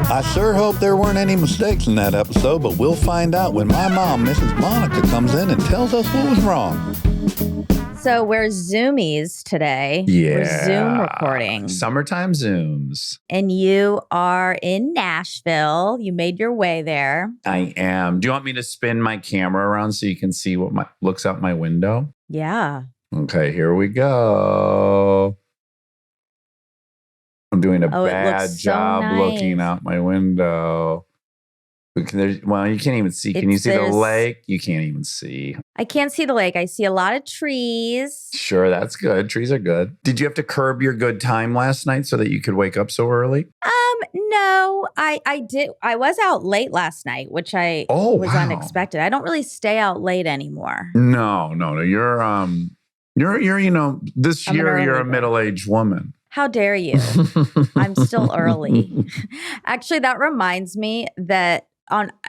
I sure hope there weren't any mistakes in that episode, but we'll find out when my mom, Mrs. Monica, comes in and tells us what was wrong. So we're Zoomies today. Yeah. We're Zoom recording. Summertime Zooms. And you are in Nashville. You made your way there. I am. Do you want me to spin my camera around so you can see what looks out my window? Yeah. Okay, here we go. I'm doing a bad job looking out my window. You can't even see. Can you see the lake? You can't even see. I can't see the lake. I see a lot of trees. Sure, that's good. Trees are good. Did you have to curb your good time last night so that you could wake up so early? No, I did. I was out late last night, which was unexpected. I don't really stay out late anymore. No. You're this year you're a middle-aged woman. How dare you? I'm still early. Actually, that reminds me that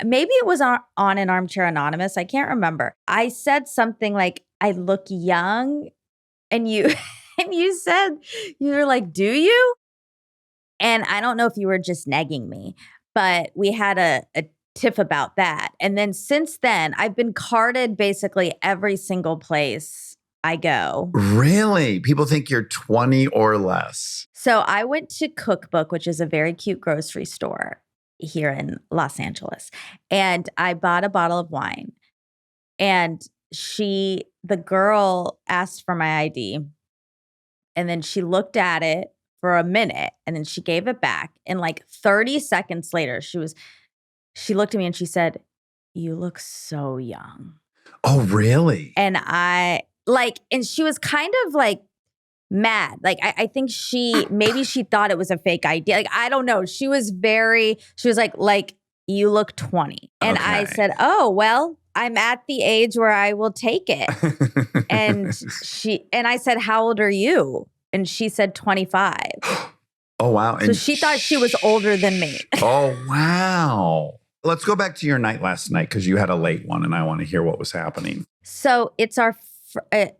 maybe it was on an Armchair Anonymous. I can't remember. I said something like, I look young. And you said, you were like, do you? And I don't know if you were just negging me, but we had a tiff about that. And then since then, I've been carded basically every single place I go. Really? People think you're 20 or less. So I went to Cookbook, which is a very cute grocery store here in Los Angeles. And I bought a bottle of wine. And the girl asked for my ID. And then she looked at it for a minute and then she gave it back. And like 30 seconds later, she looked at me and she said, "You look so young." Oh, really? And and she was kind of like mad. Like, I think maybe she thought it was a fake ID. Like, I don't know. She was like, "You look 20." And I said, "Oh, well, I'm at the age where I will take it." And I said, "How old are you?" And she said 25. Oh, wow. So she thought she was older than me. Oh, wow. Let's go back to your night last night because you had a late one and I want to hear what was happening. So it's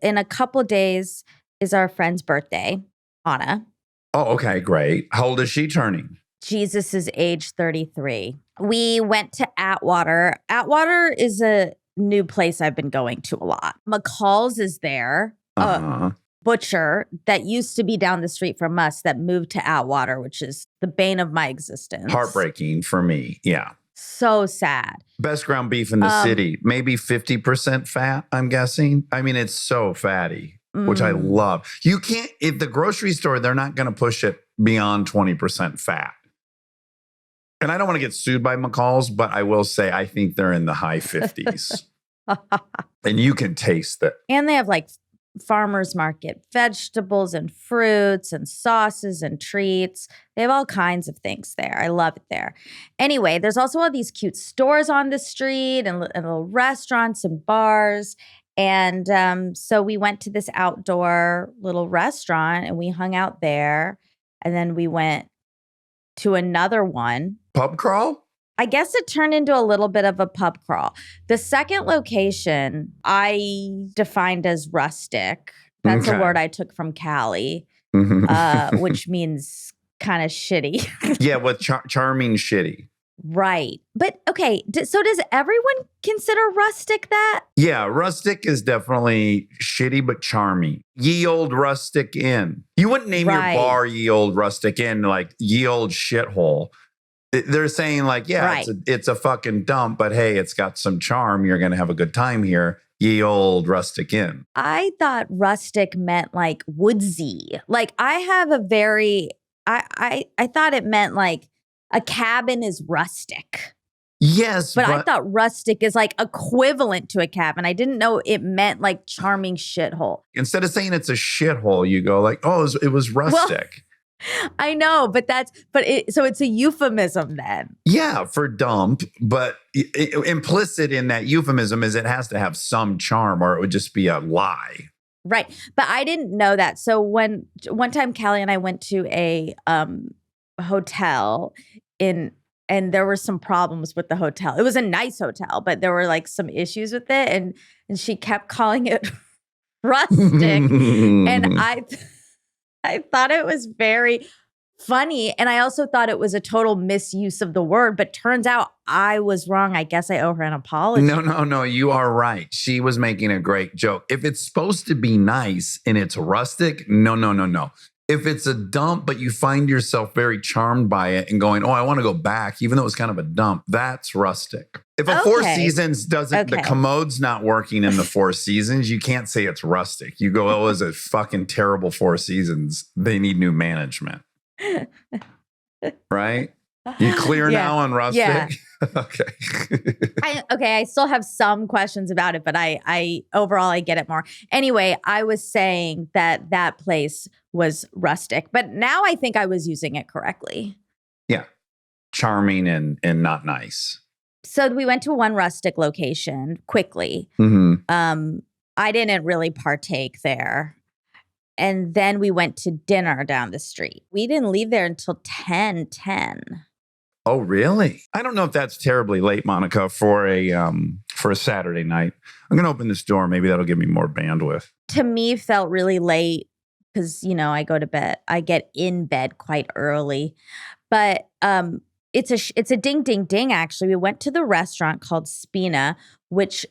in a couple days is our friend's birthday, Anna. Oh, okay, great. How old is she turning? Jesus is age 33. We went to Atwater. Atwater is a new place I've been going to a lot. McCall's is there. Butcher that used to be down the street from us that moved to Atwater, which is the bane of my existence. Heartbreaking for me. Yeah. So sad. Best ground beef in the city. Maybe 50% fat, I'm guessing. I mean, it's so fatty, which I love. You can't, at the grocery store, they're not going to push it beyond 20% fat. And I don't want to get sued by McCall's, but I will say I think they're in the high 50s. And you can taste it. And they have like farmers market vegetables and fruits and sauces and treats. They have all kinds of things there. I love it there. Anyway, there's also all these cute stores on the street and little restaurants and bars. And so we went to this outdoor little restaurant and we hung out there. And then we went to another one. Pub crawl? I guess it turned into a little bit of a pub crawl. The second location I defined as rustic. That's a word I took from Cali, which means kind of shitty. Yeah, with charming shitty. Right. But okay, so does everyone consider rustic that? Yeah, rustic is definitely shitty but charming. Ye Old Rustic Inn. You wouldn't name your bar Ye Old Rustic Inn like Ye Old Shithole. They're saying like, yeah, it's a fucking dump, but hey, it's got some charm. You're going to have a good time here. Ye Old Rustic Inn. I thought rustic meant like woodsy. Like I have I thought it meant like a cabin is rustic. Yes. But I thought rustic is like equivalent to a cabin. I didn't know it meant like charming shithole. Instead of saying it's a shithole, you go like, oh, it was rustic. Well, I know, so it's a euphemism then. Yeah, for dump, but implicit in that euphemism is it has to have some charm or it would just be a lie. Right. But I didn't know that. So one time Callie and I went to a hotel and there were some problems with the hotel. It was a nice hotel, but there were like some issues with it and she kept calling it rustic. And I thought it was very funny. And I also thought it was a total misuse of the word, but turns out I was wrong. I guess I owe her an apology. No. You are right. She was making a great joke. If it's supposed to be nice and it's rustic, no. If it's a dump, but you find yourself very charmed by it and going, oh, I want to go back, even though it was kind of a dump, that's rustic. If a Four Seasons doesn't, the commode's not working in the Four Seasons, you can't say it's rustic. You go, oh, it was a fucking terrible Four Seasons. They need new management. Right? You clear now on rustic? Yeah. Okay. I still have some questions about it, but I overall, I get it more. Anyway, I was saying that place was rustic, but now I think I was using it correctly. Yeah. Charming and not nice. So we went to one rustic location quickly. Mm-hmm. I didn't really partake there. And then we went to dinner down the street. We didn't leave there until 10:10. Oh, really? I don't know if that's terribly late, Monica, for a Saturday night. I'm going to open this door. Maybe that'll give me more bandwidth. To me, felt really late because, I go to bed. I get in bed quite early. But it's a ding, ding, ding, actually. We went to the restaurant called Spina, which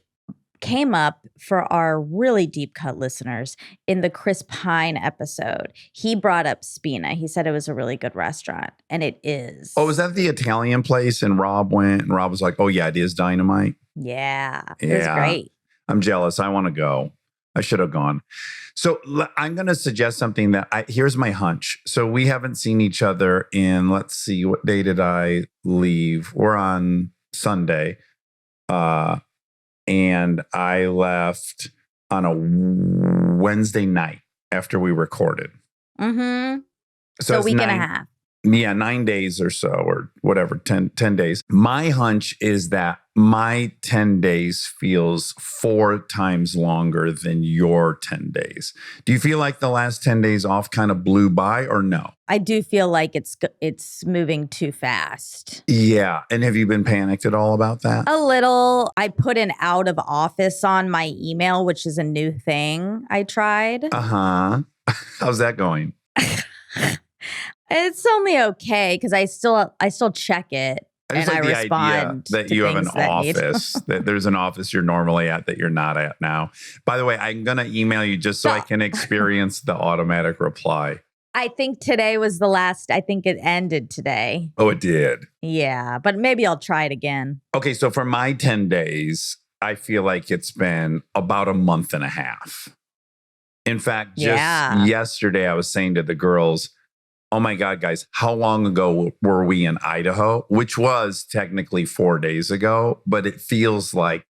came up for our really deep cut listeners in the Chris Pine episode. He brought up Spina. He said it was a really good restaurant, and it is. Oh, was that the Italian place? And Rob went, and Rob was like, oh, yeah, it is dynamite. Yeah, it was great. I'm jealous. I want to go. I should have gone. So I'm going to suggest something here's my hunch. So we haven't seen each other in, let's see, what day did I leave? We're on Sunday. And I left on a Wednesday night after we recorded. Mm-hmm. So a week and a half. Yeah, 9 days or so, or whatever, 10 days. My hunch is that my 10 days feels 4 times longer than your 10 days. Do you feel like the last 10 days off kind of blew by or no? I do feel like it's moving too fast. Yeah. And have you been panicked at all about that? A little. I put an out of office on my email, which is a new thing I tried. Uh-huh. How's that going? It's only okay because I still check it. I just like the idea that you have an office, that there's an office you're normally at that you're not at now. By the way, I'm going to email you just so I can experience the automatic reply. I think today was the last. I think it ended today. Oh, it did? Yeah, but maybe I'll try it again. Okay, so for my 10 days, I feel like it's been about a month and a half. In fact, just yesterday I was saying to the girls, oh my God, guys, how long ago were we in Idaho? Which was technically 4 days ago, but it feels like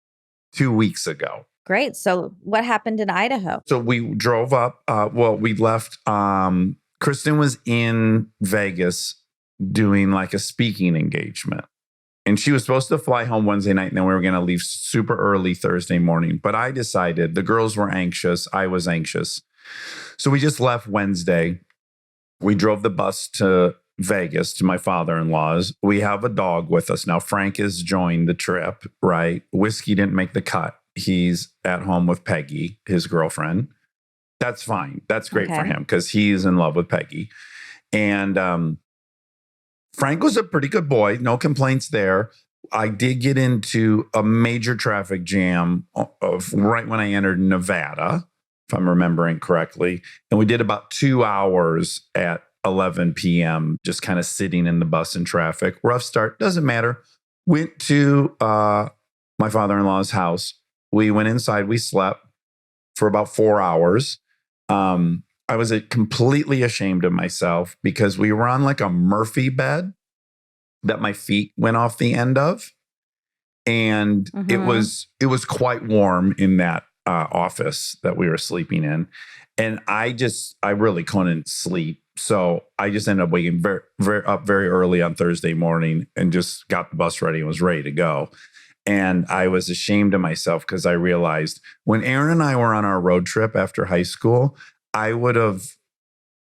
2 weeks ago. Great. So what happened in Idaho? So we drove up. We left. Kristen was in Vegas doing like a speaking engagement. And she was supposed to fly home Wednesday night, and then we were going to leave super early Thursday morning. But I decided, the girls were anxious. I was anxious. So we just left Wednesday. We drove the bus to Vegas to my father-in-law's. We have a dog with us now. Frank has joined the trip, right? Whiskey didn't make the cut. He's at home with Peggy, his girlfriend. That's fine. That's great for him because he's in love with Peggy. And Frank was a pretty good boy. No complaints there. I did get into a major traffic jam right when I entered Nevada, if I'm remembering correctly. And we did about 2 hours at 11 p.m., just kind of sitting in the bus in traffic. Rough start, doesn't matter. Went to my father-in-law's house. We went inside. We slept for about 4 hours. I was completely ashamed of myself because we were on like a Murphy bed that my feet went off the end of. And it was quite warm in that office that we were sleeping in. And I really couldn't sleep. So I just ended up waking very early on Thursday morning and just got the bus ready and was ready to go. And I was ashamed of myself because I realized when Aaron and I were on our road trip after high school, I would have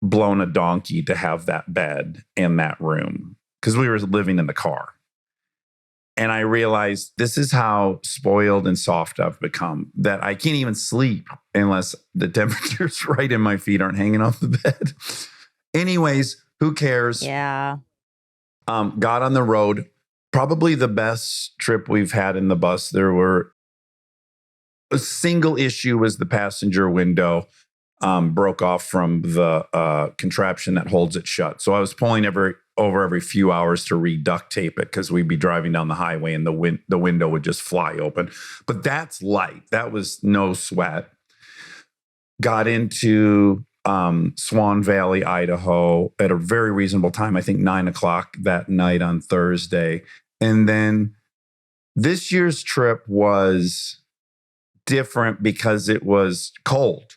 blown a donkey to have that bed in that room because we were living in the car. And I realized this is how spoiled and soft I've become, that I can't even sleep unless the temperature's right and my feet aren't hanging off the bed. Anyways, Who cares? Yeah. Got on the road. Probably the best trip we've had in the bus. There were a single issue was the passenger window broke off from the contraption that holds it shut. So I was pulling over every few hours to re-duct tape it because we'd be driving down the highway and the window would just fly open. But that's light. That was no sweat. Got into Swan Valley, Idaho at a very reasonable time. I think 9:00 that night on Thursday. And then this year's trip was different because it was cold,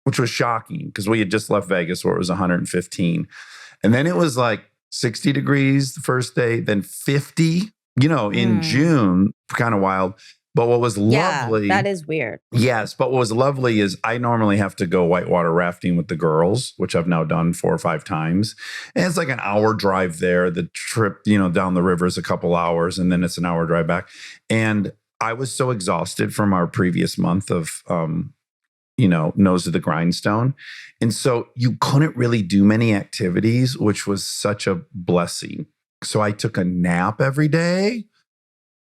which was shocking because we had just left Vegas where it was 115. And then it was like 60 degrees the first day, then 50, in June, kind of wild. But what was lovely. Yeah, that is weird. Yes. But what was lovely is I normally have to go whitewater rafting with the girls, which I've now done 4 or 5 times. And it's like an hour drive there. The trip, down the river is a couple hours and then it's an hour drive back. And I was so exhausted from our previous month of, nose of the grindstone. And so you couldn't really do many activities, which was such a blessing. So I took a nap every day,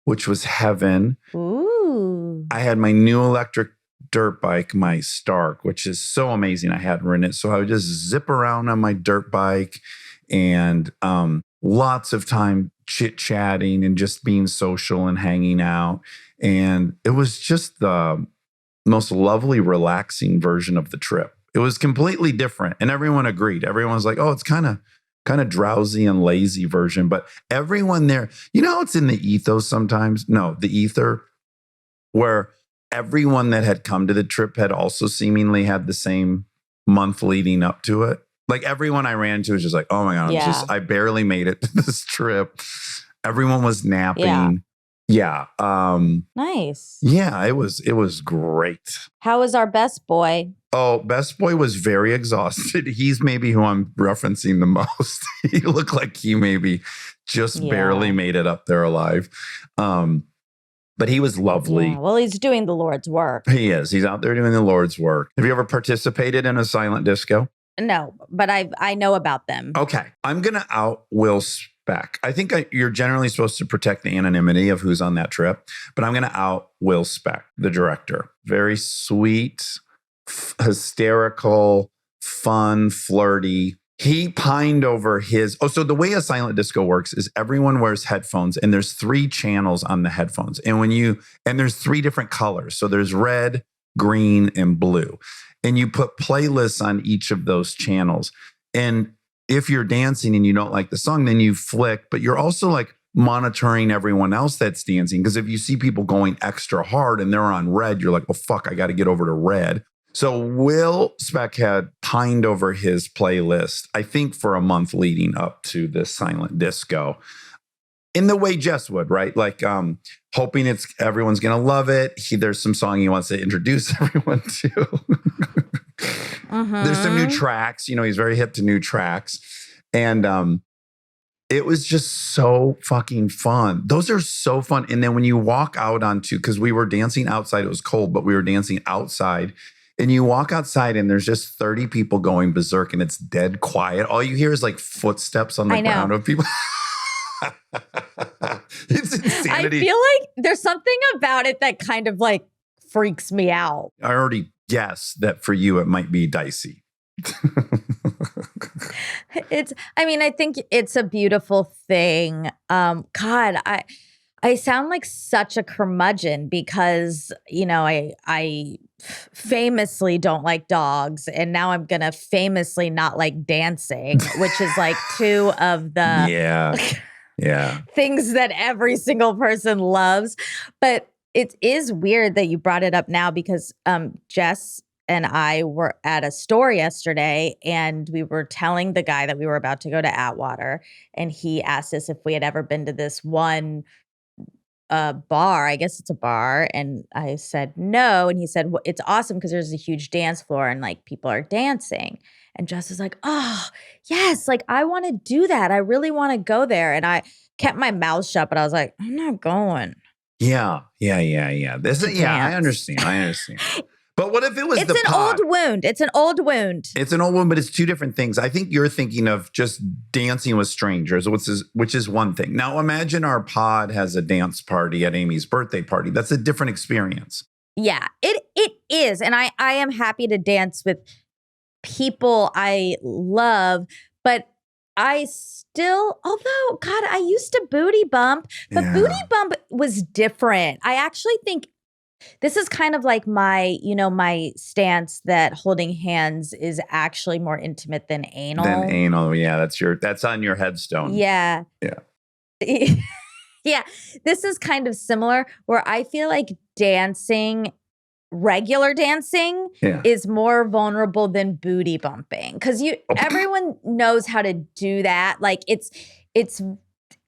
which was heaven. Ooh. I had my new electric dirt bike, my Stark, which is so amazing. I hadn't ridden it. So I would just zip around on my dirt bike and lots of time chit-chatting and just being social and hanging out. And it was just the most lovely, relaxing version of the trip. It was completely different. And everyone agreed. Everyone was like, oh, it's kind of drowsy and lazy version. But everyone there, it's in the ethos sometimes. No, the ether, where everyone that had come to the trip had also seemingly had the same month leading up to it. Like everyone I ran to was just like, oh my God, I barely made it to this trip. Everyone was napping. Yeah. Nice. Yeah, it was great. How was our best boy? Oh, best boy was very exhausted. He's maybe who I'm referencing the most. He looked like he maybe just barely made it up there alive. But he was lovely. Yeah, well, he's doing the Lord's work. He is. He's out there doing the Lord's work. Have you ever participated in a silent disco? No, but I know about them. Okay. I'm going to out Will Speck. I think you're generally supposed to protect the anonymity of who's on that trip, but I'm going to out Will Speck, the director. Very sweet, hysterical, fun, flirty. He pined over his... Oh, so the way a silent disco works is everyone wears headphones and there's 3 channels on the headphones. And there's 3 different colors. So there's red, green, and blue. And you put playlists on each of those channels. And if you're dancing and you don't like the song, then you flick, but you're also like monitoring everyone else that's dancing. Because if you see people going extra hard and they're on red, you're like, oh, fuck, I got to get over to red. So Will Speck had pined over his playlist, I think for a month leading up to this silent disco. In the way Jess would, right? Like hoping everyone's going to love it. There's some song he wants to introduce everyone to. There's some new tracks. He's very hip to new tracks. And it was just so fucking fun. Those are so fun. And then when you walk out because we were dancing outside, it was cold, but we were dancing outside. And you walk outside and there's just 30 people going berserk and it's dead quiet. All you hear is like footsteps on the ground of people. It's insanity. I feel like there's something about it that kind of like freaks me out. I already guessed that for you, it might be dicey. I think it's a beautiful thing. God, I sound like such a curmudgeon because, I famously don't like dogs. And now I'm going to famously not like dancing, which is like 2 of the things that every single person loves. But it is weird that you brought it up now because Jess and I were at a store yesterday and we were telling the guy that we were about to go to Atwater. And he asked us if we had ever been to this one bar. I guess it's a bar. And I said no. And he said, well, it's awesome because there's a huge dance floor and like people are dancing. And Jess is like, oh, yes, like I want to do that. I really want to go there. And I kept my mouth shut, but I was like, I'm not going. Yeah. I understand. But what if it was It's the an pod? old wound. It's an old wound. It's an old wound, but it's two different things. I think you're thinking of just dancing with strangers, which is one thing. Now imagine our pod has a dance party at Amy's birthday party. That's a different experience. Yeah, it is. And I am happy to dance with people I love, but I still, although, God, I used to booty bump, but booty bump was different. I actually think this is kind of like my stance that holding hands is actually more intimate than anal. Yeah, that's on your headstone. Yeah. Yeah. Yeah. This is kind of similar where I feel like regular dancing is more vulnerable than booty bumping. Because everyone knows how to do that. Like it's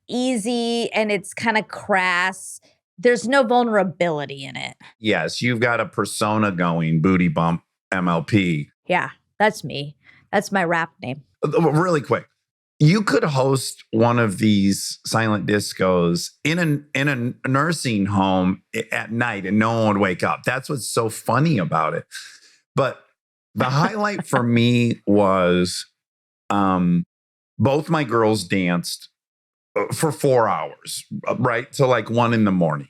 easy and it's kind of crass. There's no vulnerability in it. Yes, you've got a persona going, booty bump MLP. Yeah, that's me. That's my rap name. Really quick. You could host one of these silent discos in a nursing home at night and no one would wake up. That's what's so funny about it. But the highlight for me was both my girls danced for 4 hours, right? Till like 1 a.m.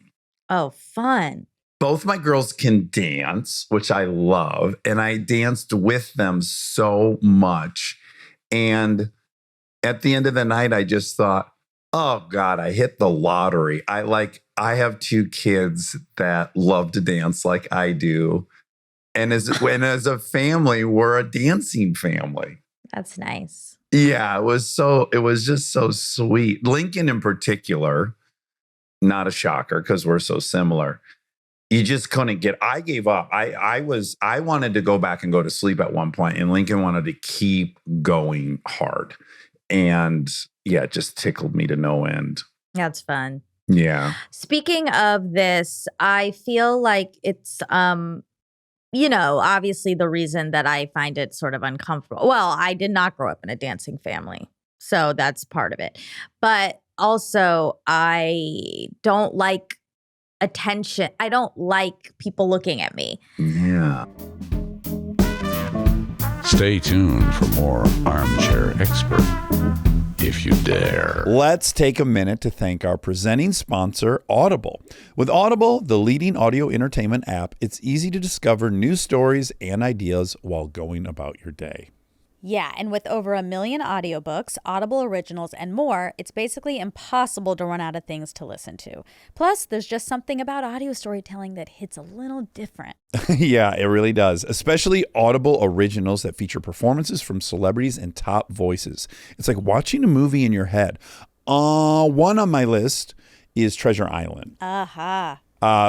Oh, fun. Both my girls can dance, which I love. And I danced with them so much. And at the end of the night, I just thought, oh God, I hit the lottery. I have 2 kids that love to dance like I do. And as a family, we're a dancing family. That's nice. Yeah, it was just so sweet. Lincoln in particular, not a shocker because we're so similar. You just couldn't I gave up. I wanted to go back and go to sleep at one point, and Lincoln wanted to keep going hard. And yeah, it just tickled me to no end. That's fun. Yeah. Speaking of this, I feel like it's obviously the reason that I find it sort of uncomfortable. Well, I did not grow up in a dancing family, so that's part of it. But also, I don't like attention. I don't like people looking at me. Yeah. Stay tuned for more Armchair Expert, if you dare. Let's take a minute to thank our presenting sponsor, Audible. With Audible, the leading audio entertainment app, it's easy to discover new stories and ideas while going about your day. Yeah, and with over 1 million audiobooks, Audible originals, and more, it's basically impossible to run out of things to listen to. Plus, there's just something about audio storytelling that hits a little different. Yeah, it really does, especially Audible originals that feature performances from celebrities and top voices. It's like watching a movie in your head. One on my list is Treasure Island. Aha.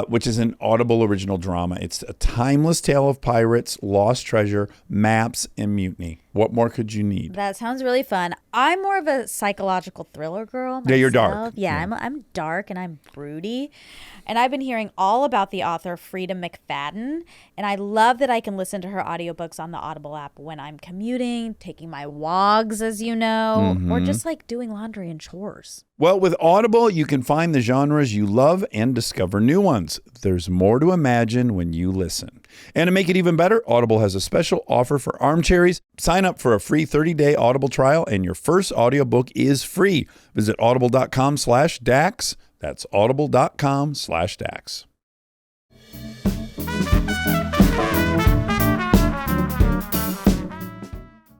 Which is an Audible original drama. It's a timeless tale of pirates, lost treasure, maps, and mutiny. What more could you need? That sounds really fun. I'm more of a psychological thriller girl myself. Yeah, you're dark. Yeah. I'm dark and I'm broody. And I've been hearing all about the author Frida McFadden. And I love that I can listen to her audiobooks on the Audible app when I'm commuting, taking my walks, as you know, or just like doing laundry and chores. Well, with Audible, you can find the genres you love and discover new ones. There's more to imagine when you listen. And to make it even better, Audible has a special offer for armchairies. Sign up for a free 30-day Audible trial, and your first audiobook is free. Visit audible.com/Dax. That's audible.com/Dax.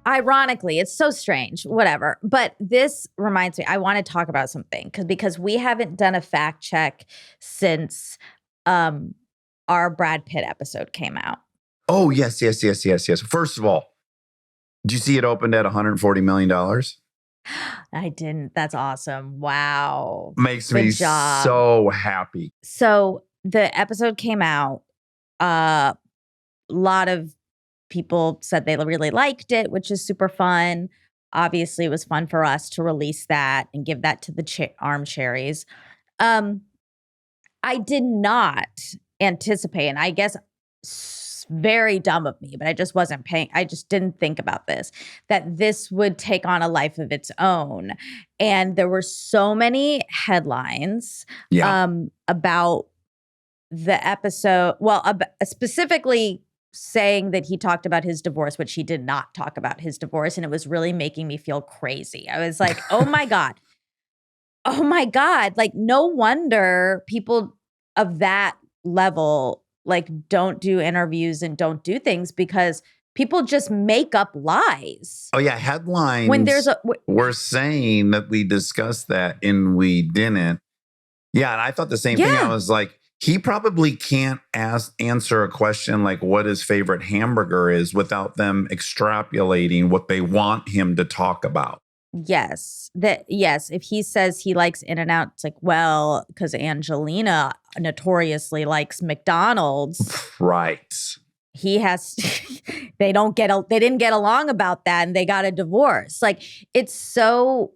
Ironically, it's so strange, whatever. But this reminds me, I want to talk about something because we haven't done a fact check since our Brad Pitt episode came out. Oh, yes. First of all, did you see it opened at $140 million? I didn't. That's awesome. Wow. Makes me so happy. So the episode came out. A lot of people said they really liked it, which is super fun. Obviously, it was fun for us to release that and give that to the armchairies. I did not anticipate, and I guess very dumb of me, but I just wasn't paying. I just didn't think about this, that this would take on a life of its own. And there were so many headlines about the episode. Well, specifically saying that he talked about his divorce, which he did not talk about his divorce. And it was really making me feel crazy. I was like, oh my God. Oh my God. Like, no wonder people of that level, like, don't do interviews and don't do things because people just make up lies. Oh, yeah. Headlines. When there's we're saying that we discussed that and we didn't. Yeah. And I thought the same thing. I was like, he probably can't answer a question like what his favorite hamburger is without them extrapolating what they want him to talk about. Yes. If he says he likes In-N-Out, it's like, well, because Angelina notoriously likes McDonald's. Right. He has, they didn't get along about that and they got a divorce. Like, it's so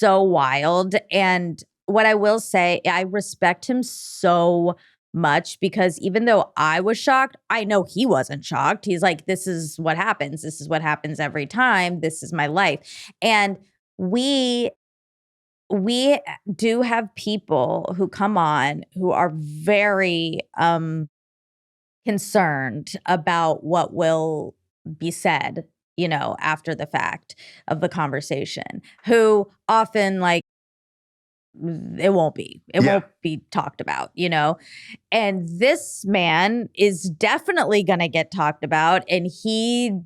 wild. And what I will say, I respect him so much because even though I was shocked, I know he wasn't shocked. He's like, this is what happens. This is what happens every time. This is my life. And we do have people who come on who are very concerned about what will be said, after the fact of the conversation, who often like, it won't be talked about, and this man is definitely going to get talked about. And he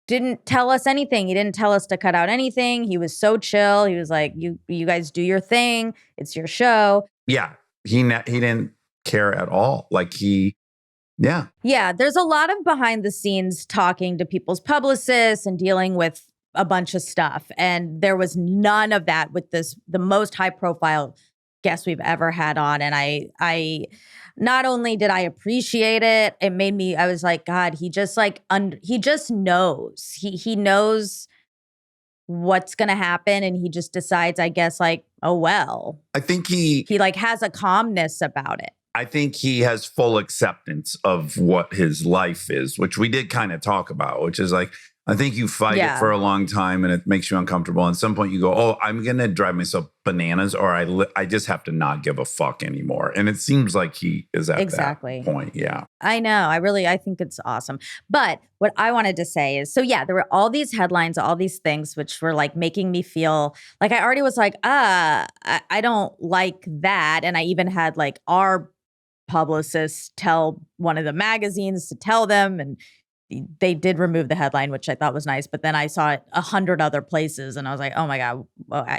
didn't tell us anything. He didn't tell us to cut out anything. He was so chill. He was like, you guys do your thing. It's your show. Yeah. He didn't care at all. Like yeah. There's a lot of behind the scenes talking to people's publicists and dealing with a bunch of stuff. And there was none of that with the most high profile guest we've ever had on. And I not only did I appreciate it, it made me, I was like, God, he just like, he just knows. He knows what's going to happen. And he just decides, I guess, like, oh, well. I think he like has a calmness about it. I think he has full acceptance of what his life is, which we did kind of talk about, which is like, I think you fight it for a long time and it makes you uncomfortable. At some point you go, oh, I'm going to drive myself bananas or I just have to not give a fuck anymore. And it seems like he is at that point. Yeah. I know. I think it's awesome. But what I wanted to say is, there were all these headlines, all these things, which were like making me feel like I already was like, I don't like that. And I even had like our publicist tell one of the magazines to tell them, and they did remove the headline, which I thought was nice. But then I saw it 100 other places, and I was like, "Oh my God,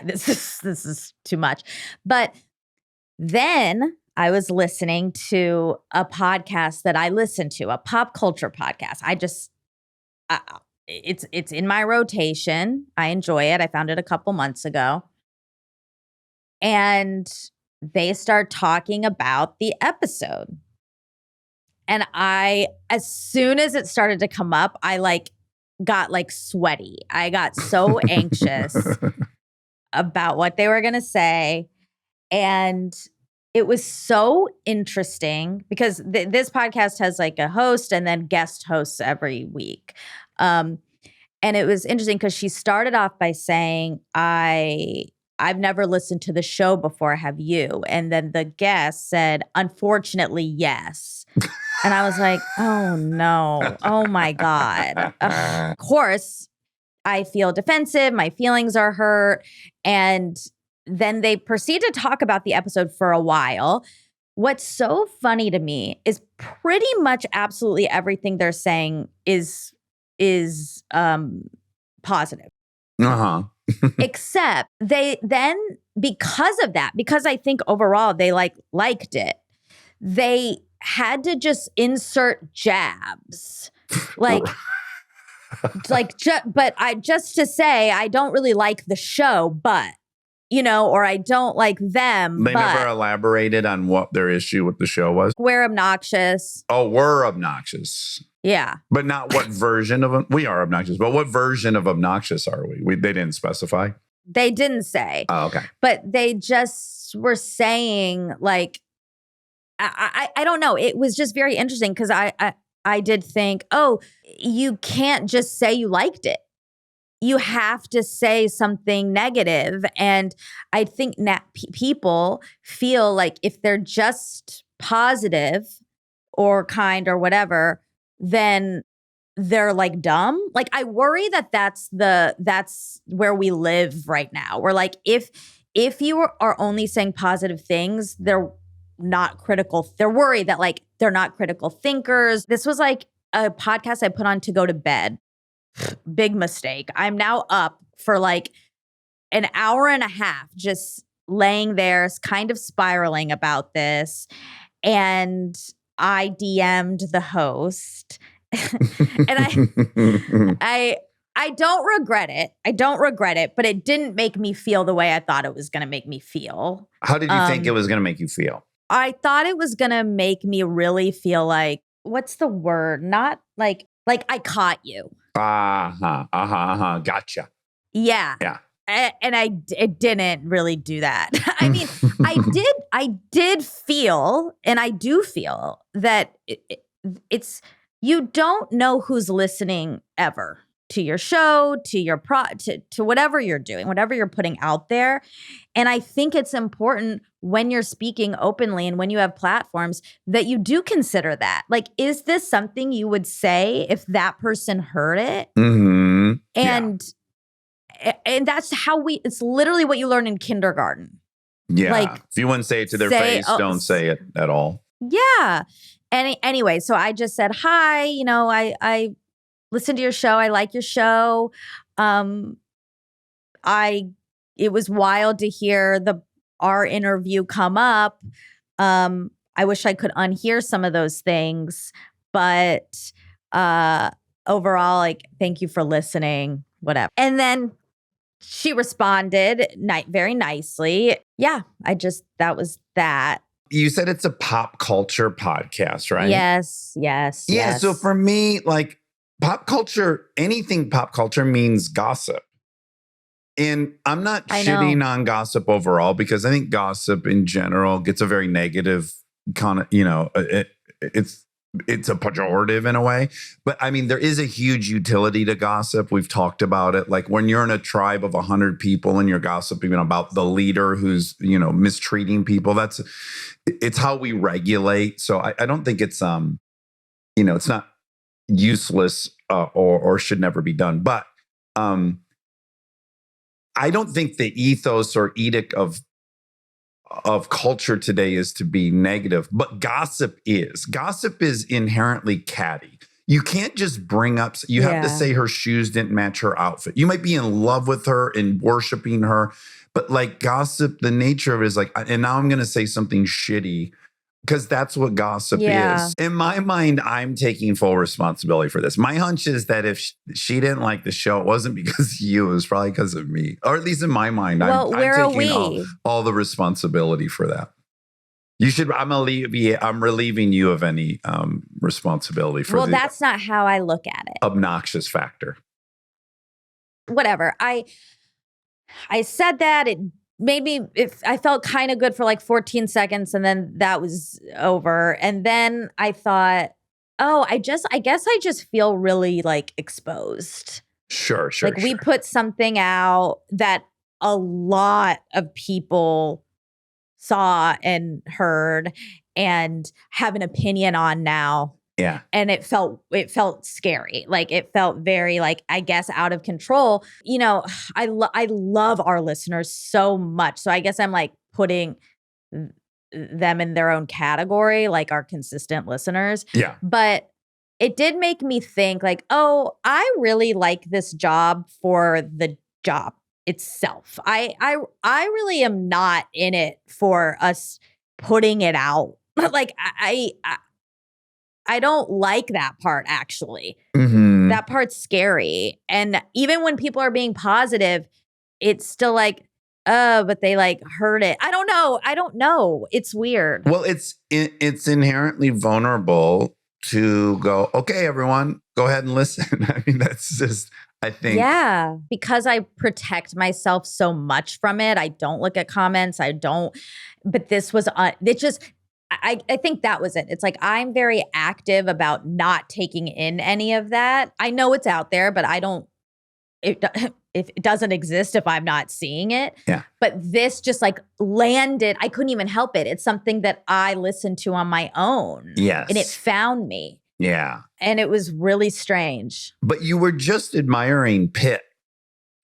this is too much." But then I was listening to a podcast that I listen to, a pop culture podcast. It's in my rotation. I enjoy it. I found it a couple months ago, and they start talking about the episode. And as soon as it started to come up, I got sweaty. I got so anxious about what they were going to say. And it was so interesting because this podcast has like a host and then guest hosts every week. And it was interesting because she started off by saying, I've never listened to the show before, have you? And then the guest said, unfortunately, yes. And I was like, oh no, oh my God. Of course, I feel defensive. My feelings are hurt. And then they proceed to talk about the episode for a while. What's so funny to me is pretty much absolutely everything they're saying is positive. Uh-huh. Except they then, because of that, because I think overall they liked it, they had to just insert jabs. But just to say, I don't really like the show, but, or I don't like them. They never elaborated on what their issue with the show was. We're obnoxious. Oh, we're obnoxious. Yeah. But not what version of we are obnoxious, but what version of obnoxious are we? They didn't specify. They didn't say. Oh, okay. But they just were saying like, I don't know. It was just very interesting because I did think, oh, you can't just say you liked it. You have to say something negative. And I think people feel like if they're just positive or kind or whatever, then they're like dumb. Like I worry that that's where we live right now. We're like, if you are only saying positive things, they're not critical. They're worried that like they're not critical thinkers. This was like a podcast I put on to go to bed. Big mistake. I'm now up for like an hour and a half just laying there, kind of spiraling about this. And I DM'd the host. And I don't regret it. I don't regret it, but it didn't make me feel the way I thought it was going to make me feel. How did you think it was going to make you feel? I thought it was going to make me really feel like, what's the word? Not like I caught you. Gotcha. Yeah. Yeah. And it didn't really do that. I mean, I did feel, and I do feel that it's, you don't know who's listening ever to your show, to your to whatever you're doing, whatever you're putting out there. And I think it's important when you're speaking openly and when you have platforms that you do consider that. Like, is this something you would say if that person heard it? Mm-hmm. And that's how it's literally what you learn in kindergarten. Yeah. Like, if you wouldn't say it to their face, don't say it at all. Yeah. Anyway, so I just said, hi, I listen to your show. I like your show. It was wild to hear our interview come up. I wish I could unhear some of those things, but overall, like, thank you for listening, whatever. And then she responded very nicely. Yeah, that was that. You said it's a pop culture podcast, right? Yes. Yeah. Yes. So for me, like pop culture, anything pop culture means gossip. And I'm not shitting on gossip overall because I think gossip in general gets a very negative kind of, it's a pejorative in a way. But I mean, there is a huge utility to gossip. We've talked about it. Like when you're in a tribe of 100 people and you're gossiping about the leader who's, mistreating people, it's how we regulate. So I don't think it's, it's not useless or should never be done. But I don't think the ethos or edict of culture today is to be negative, but gossip is inherently catty. You can't just bring up, you have to say her shoes didn't match her outfit. You might be in love with her and worshiping her, but like gossip, the nature of it is like, and now I'm going to say something shitty because that's what gossip is. In my mind, I'm taking full responsibility for this. My hunch is that if she didn't like the show, it wasn't because of you, it was probably because of me. Or at least in my mind, I'm taking all the responsibility for that. I'm relieving you of any responsibility for that's not how I look at it. Obnoxious factor. Whatever. I said that I felt kind of good for like 14 seconds and then that was over. And then I thought, I guess I just feel really like exposed. Sure. Like we put something out that a lot of people saw and heard and have an opinion on now. Yeah. And it felt scary. Like it felt very like, I guess, out of control. I love our listeners so much. So I guess I'm like putting them in their own category, like our consistent listeners. Yeah. But it did make me think like, I really like this job for the job itself. I really am not in it for us putting it out. Like I don't like that part, actually. Mm-hmm. That part's scary. And even when people are being positive, it's still like, but they like heard it. I don't know. It's weird. Well, it's inherently vulnerable to go, okay, everyone, go ahead and listen. I mean, that's just, I think. Yeah, because I protect myself so much from it. I don't look at comments. But this was, it just, I think that was it. It's like I'm very active about not taking in any of that. I know it's out there, but it doesn't exist if I'm not seeing it. Yeah. But this just like landed. I couldn't even help it. It's something that I listened to on my own. Yes. And it found me. Yeah. And it was really strange. But you were just admiring Pitt,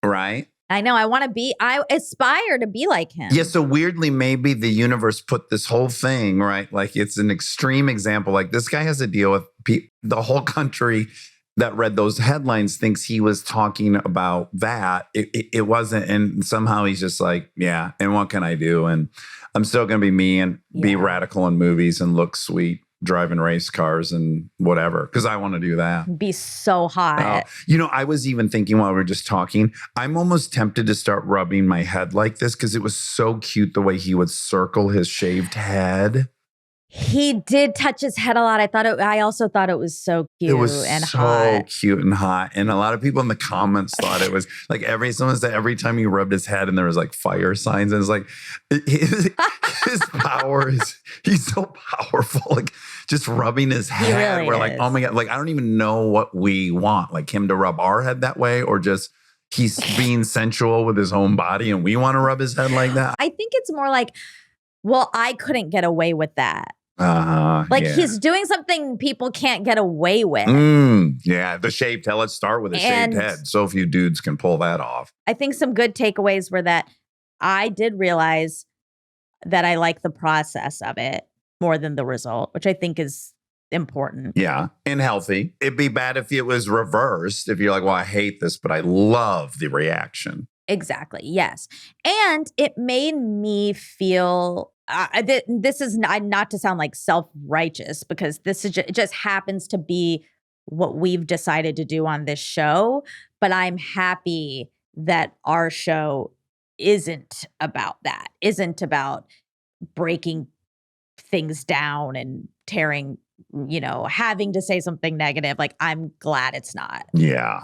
right? I know. I aspire to be like him. Yeah. So weirdly, maybe the universe put this whole thing, right? Like it's an extreme example. Like this guy has to deal with the whole country that read those headlines thinks he was talking about that. It wasn't. And somehow he's just like, yeah. And what can I do? And I'm still going to be me and be radical in movies and look sweet driving race cars and whatever, because I want to do that. Be so hot. I was even thinking while we were just talking, I'm almost tempted to start rubbing my head like this because it was so cute the way he would circle his shaved head. He did touch his head a lot. I also thought it was so cute and hot. It was so cute and hot. And a lot of people in the comments thought it was like someone said every time he rubbed his head and there was like fire signs. And it's like his power he's so powerful. Like just rubbing his head. Really we're like, oh my God. Like, I don't even know what we want. Like him to rub our head that way or just he's being sensual with his own body and we want to rub his head like that. I think it's more like, well, I couldn't get away with that. He's doing something people can't get away with. Yeah, the shaved head. Let's start with a shaved head. So few dudes can pull that off. I think some good takeaways were that I did realize that I like the process of it more than the result, which I think is important. Yeah, and healthy. It'd be bad if it was reversed. If you're like, well, I hate this, but I love the reaction. Exactly. Yes. And it made me feel this is not to sound like self-righteous because this is it just happens to be what we've decided to do on this show. But I'm happy that our show isn't about that, isn't about breaking things down and tearing, having to say something negative. Like, I'm glad it's not. Yeah.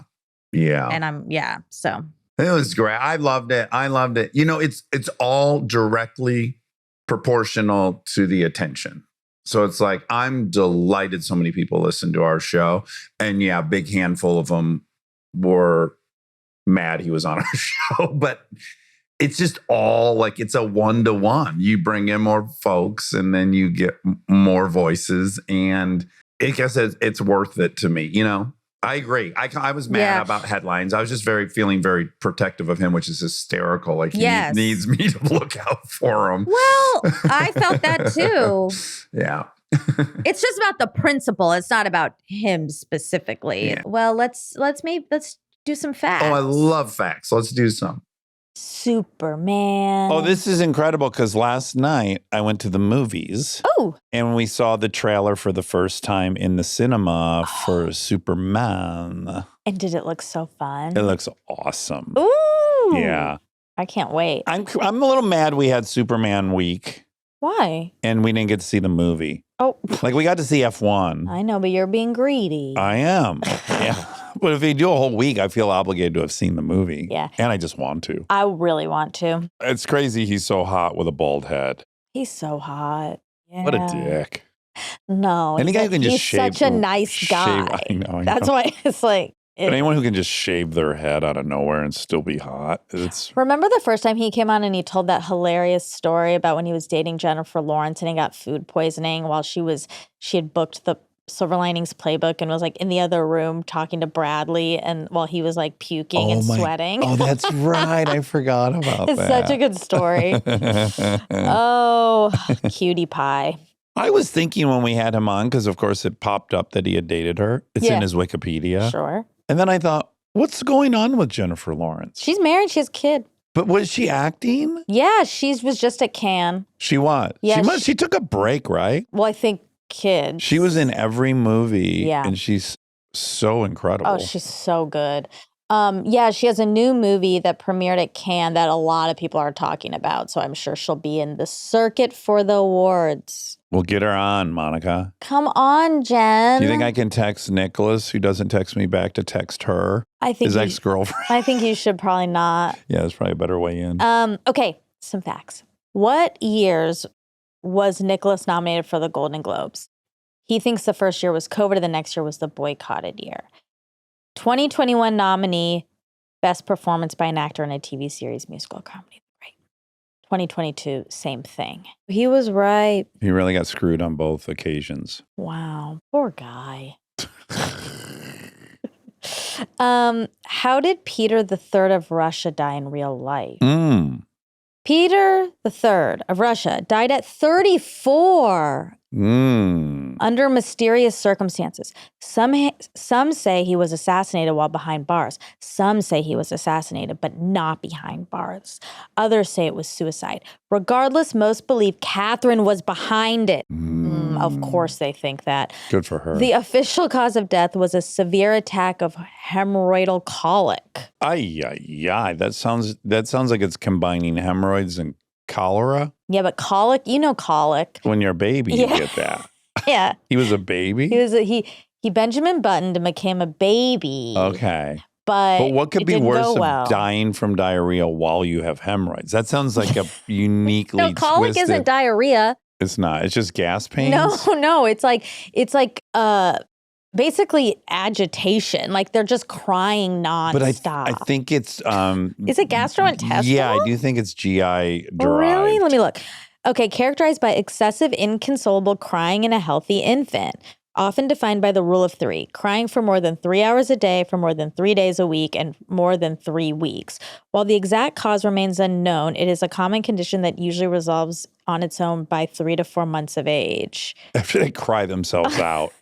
Yeah. And so. It was great. I loved it. It's all directly proportional to the attention. So it's like, I'm delighted so many people listen to our show. And yeah, a big handful of them were mad he was on our show. But it's just all like, it's a 1-to-1. You bring in more folks and then you get more voices. And I guess it's worth it to me, I agree. I was mad about headlines. I was just feeling very protective of him, which is hysterical. Like he needs me to look out for him. Well, I felt that too. Yeah. It's just about the principle. It's not about him specifically. Yeah. Well, let's do some facts. Oh, I love facts. Let's do some. Superman. Oh, this is incredible because last night I went to the movies. Oh. And we saw the trailer for the first time in the cinema for Superman. And did it look so fun? It looks awesome. Ooh. Yeah. I can't wait. I'm a little mad we had Superman week. Why? And we didn't get to see the movie. Oh. Like we got to see F1. I know, but you're being greedy. I am. Yeah. But if you do a whole week, I feel obligated to have seen the movie. Yeah. And I just want to. I really want to. It's crazy he's so hot with a bald head. He's so hot. Yeah. What a dick. No. Any guy who can just he's shave. Such a nice guy. I know. That's why it's like. But anyone who can just shave their head out of nowhere and still be hot. Remember the first time he came on and he told that hilarious story about when he was dating Jennifer Lawrence and he got food poisoning while she had booked the Silver Linings Playbook and was like in the other room talking to Bradley and while he was like puking and sweating. Oh, that's right. I forgot about that. It's such a good story. Oh, cutie pie. I was thinking when we had him on, because of course it popped up that he had dated her. It's in his Wikipedia. Sure. And then I thought, what's going on with Jennifer Lawrence? She's married. She has a kid. But was she acting? Yeah, she was just at Cannes. She was? Yeah. She took a break, right? Well, I think kids. She was in every movie. Yeah. And she's so incredible. Oh, she's so good. Yeah, she has a new movie that premiered at Cannes that a lot of people are talking about. So I'm sure she'll be in the circuit for the awards. We'll get her on, Monica. Come on, Jen. Do you think I can text Nicholas, who doesn't text me back, to text her? I think his ex-girlfriend. I think you should probably not. Yeah, that's probably a better way in. Okay, some facts. What years was Nicholas nominated for the Golden Globes? He thinks the first year was COVID and the next year was the boycotted year. 2021 nominee, Best Performance by an Actor in a TV Series, Musical, Comedy. Great. 2022, same thing. He was right. He really got screwed on both occasions. Wow. Poor guy. How did Peter III of Russia die in real life? Peter III of Russia died at 34 under mysterious circumstances. Some say he was assassinated while behind bars. Some say he was assassinated, but not behind bars. Others say it was suicide. Regardless, most believe Catherine was behind it. Of course they think that. Good for her. The official cause of death was a severe attack of hemorrhoidal colic. That sounds like it's combining hemorrhoids and cholera. Yeah, but colic, you know colic. When you're a baby, you get that. Yeah. He was a baby? He Benjamin buttoned and became a baby. Okay. But what could be worse well. of dying from diarrhea while you have hemorrhoids? That sounds like a uniquely No, colic twisted. isn't diarrhea. It's not. It's just gas pains. No. It's like basically agitation. Like they're just crying nonstop. But I think it's is it gastrointestinal? Yeah, I do think it's GI derived. Really? Let me look. Okay, characterized by excessive inconsolable crying in a healthy infant. Often defined by the rule of 3, crying for more than 3 hours a day, for more than 3 days a week, and more than 3 weeks. While the exact cause remains unknown, it is a common condition that usually resolves on its own by 3 to 4 months of age. After they cry themselves out.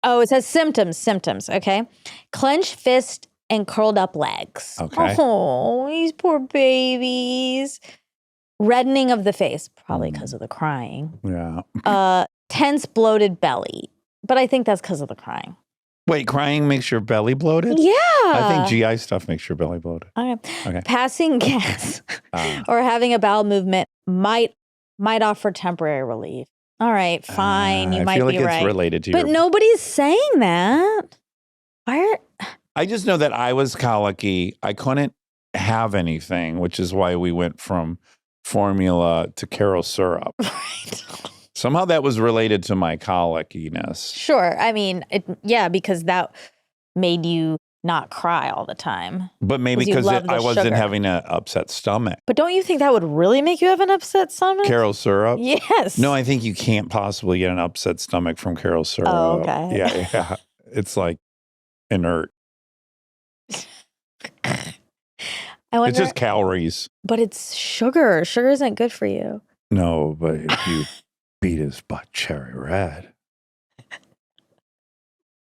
Oh, it says symptoms, okay? Clenched fist and curled up legs. Okay. Oh, these poor babies. Reddening of the face, probably because of the crying. Yeah. Tense, bloated belly. But I think that's because of the crying. Wait, crying makes your belly bloated? Yeah. I think GI stuff makes your belly bloated. Okay. Passing gas or having a bowel movement might offer temporary relief. All right, fine. You might be right. I feel like it's related to But nobody's saying that. I just know that I was colicky. I couldn't have anything, which is why we went from formula to Caro syrup. Right. Somehow that was related to my colickiness. Sure. I mean, because that made you not cry all the time. But maybe because I wasn't having an upset stomach. But don't you think that would really make you have an upset stomach? Caro syrup? Yes. No, I think you can't possibly get an upset stomach from Caro syrup. Oh, okay. Yeah. It's like inert. It's just calories. But it's sugar. Sugar isn't good for you. No, but if you beat his butt cherry red.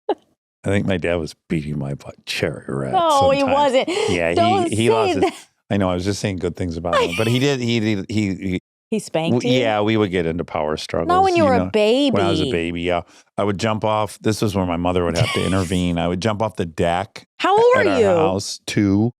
I think my dad was beating my butt cherry red. No, he wasn't. Yeah, he lost his, I know, I was just saying good things about him. But he did, he spanked you? Yeah, we would get into power struggles. Not when you were a baby. When I was a baby, yeah. I would jump off, this was where my mother would have to intervene. I would jump off the deck. How old at are you? Our house, 2.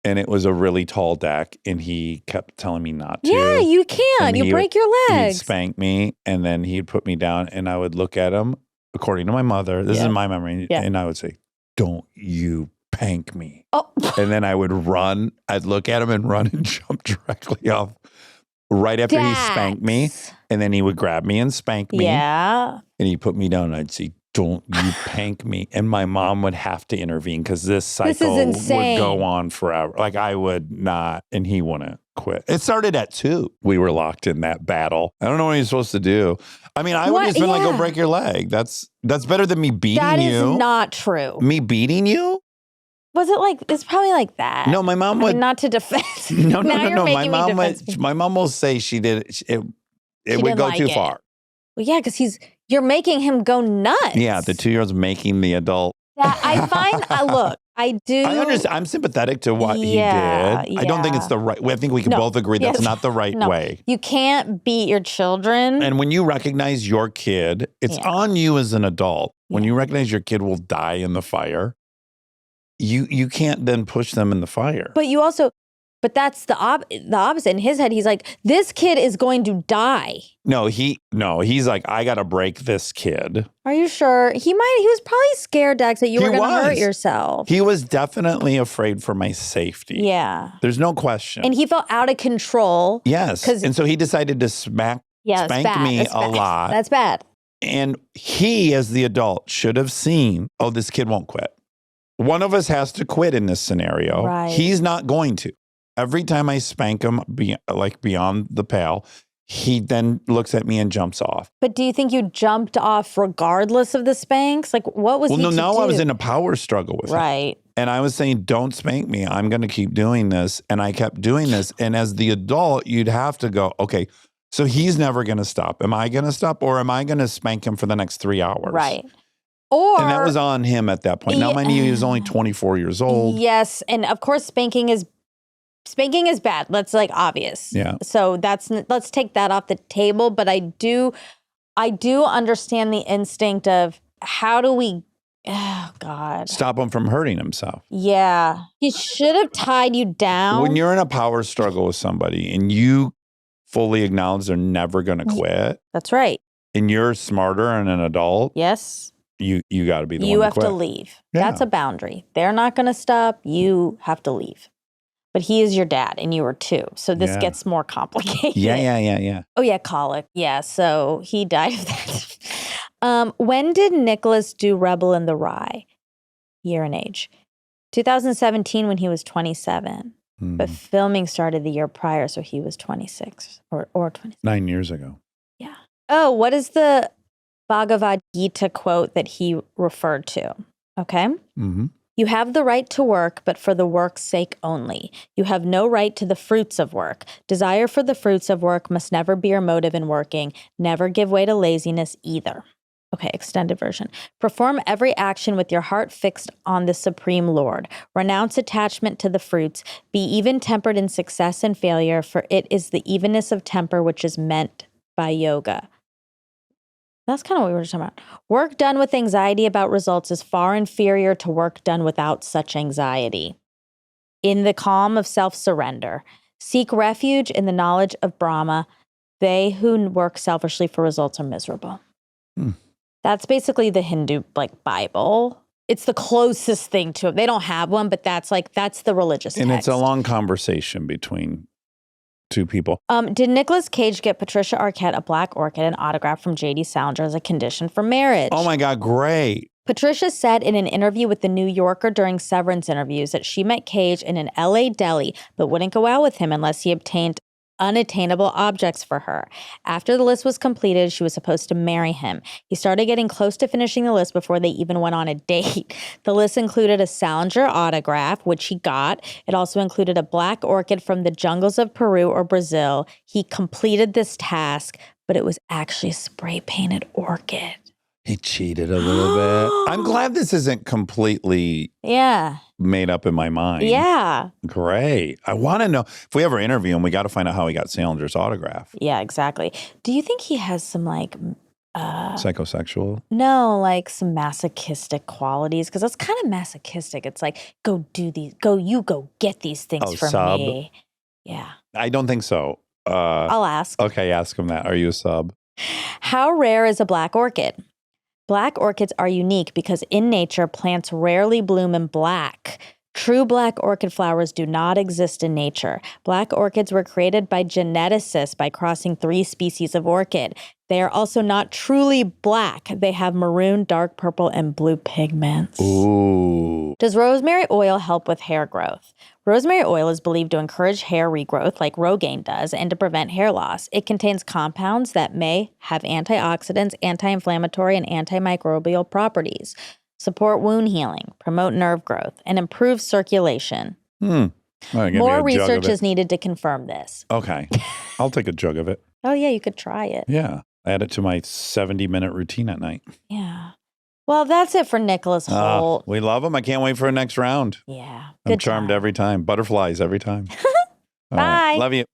And it was a really tall deck, and he kept telling me not to. Yeah, you can't. You break your legs. He'd spank me, and then he'd put me down, and I would look at him, according to my mother. This is my memory. Yeah. And I would say, "Don't you pank me." Oh. And then I would run. I'd look at him and run and jump directly off right after he spanked me. And then he would grab me and spank me. Yeah. And he'd put me down, and I'd say, "Don't you pank me." And my mom would have to intervene because this cycle would go on forever. Like I would not, and he wouldn't quit. It started at 2. We were locked in that battle. I don't know what you're supposed to do. I mean, I would just been like, go break your leg. That's better than me beating you. That is not true. Me beating you? Was it like, it's probably like that. No, my mom would. Not to defend. No. My mom will say she did, it would go too far. Well, yeah, because you're making him go nuts. Yeah, the 2-year-old's making the adult. Yeah, I find, look, I do. I understand. I'm sympathetic to what he did. I don't think it's the right way. I think we can both agree that's not the right way. You can't beat your children. And when you recognize your kid, it's on you as an adult. When you recognize your kid will die in the fire, you can't then push them in the fire. But you also... But that's the opposite. In his head, he's like, this kid is going to die. No, he's like, I got to break this kid. Are you sure? He was probably scared, Dax, that you were going to hurt yourself. He was definitely afraid for my safety. Yeah. There's no question. And he felt out of control. Yes. And so he decided to spank me a lot. That's bad. And he, as the adult, should have seen, oh, this kid won't quit. One of us has to quit in this scenario. Right. He's not going to. Every time I spank him beyond the pale, he then looks at me and jumps off. But do you think you jumped off regardless of the spanks? Like, what was he to do? I was in a power struggle with him. Right. And I was saying, don't spank me. I'm going to keep doing this. And I kept doing this. And as the adult, you'd have to go, okay, so he's never going to stop. Am I going to stop, or am I going to spank him for the next 3 hours? Right. And that was on him at that point. Now, mind you, he was only 24 years old. Yes. And of course, spanking is bad. That's like obvious. Yeah. So let's take that off the table. But I do understand the instinct of how do we, oh God. Stop him from hurting himself. Yeah. He should have tied you down. When you're in a power struggle with somebody and you fully acknowledge they're never going to quit. That's right. And you're smarter and an adult. Yes. You got to be the one You to have quit. to leave. Yeah. That's a boundary. They're not going to stop. You have to leave. But he is your dad and you are too. So this gets more complicated. Yeah. Oh yeah, colic. Yeah, so he died of that. When did Nicholas do Rebel in the Rye? Year and age. 2017 when he was 27. But filming started the year prior, so he was 26 or 26. 9 years ago. Yeah. Oh, what is the Bhagavad Gita quote that he referred to? Okay. Mm-hmm. You have the right to work, but for the work's sake only. You have no right to the fruits of work. Desire for the fruits of work must never be your motive in working. Never give way to laziness either. Okay, extended version. Perform every action with your heart fixed on the Supreme Lord. Renounce attachment to the fruits. Be even-tempered in success and failure, for it is the evenness of temper which is meant by yoga. That's kind of what we were just talking about. Work done with anxiety about results is far inferior to work done without such anxiety. In the calm of self-surrender, seek refuge in the knowledge of Brahma. They who work selfishly for results are miserable. That's basically the Hindu Bible. It's the closest thing to it. They don't have one, but that's the religious text. And it's a long conversation between two people. Did Nicolas Cage get Patricia Arquette a black orchid and autograph from J.D. Salinger as a condition for marriage? Oh my God, great. Patricia said in an interview with The New Yorker during severance interviews that she met Cage in an LA deli, but wouldn't go out with him unless he obtained unattainable objects for her. After the list was completed, she was supposed to marry him. He started getting close to finishing the list before they even went on a date. The list included a Salinger autograph, which he got. It also included a black orchid from the jungles of Peru or Brazil. He completed this task, but it was actually a spray-painted orchid. He cheated a little bit. I'm glad this isn't completely made up in my mind. Yeah. Great. I want to know, if we ever interview him, we got to find out how he got Salinger's autograph. Yeah, exactly. Do you think he has some psychosexual? No, some masochistic qualities? Because that's kind of masochistic. It's like, go do these, go get these things for sub? Me. Yeah. I don't think so. I'll ask. Okay, ask him that. Are you a sub? How rare is a black orchid? Black orchids are unique because in nature, plants rarely bloom in black. True black orchid flowers do not exist in nature. Black orchids were created by geneticists by crossing 3 species of orchid. They are also not truly black. They have maroon, dark purple, and blue pigments. Ooh. Does rosemary oil help with hair growth? Rosemary oil is believed to encourage hair regrowth like Rogaine does and to prevent hair loss. It contains compounds that may have antioxidants, anti-inflammatory, and antimicrobial properties, support wound healing, promote nerve growth, and improve circulation. More research is needed to confirm this. Okay. I'll take a jug of it. Oh, yeah, you could try it. Yeah. Add it to my 70-minute routine at night. Yeah. Well, that's it for Nicholas Hoult. We love him. I can't wait for the next round. Yeah. I'm charmed every time. Butterflies every time. Bye. Love you.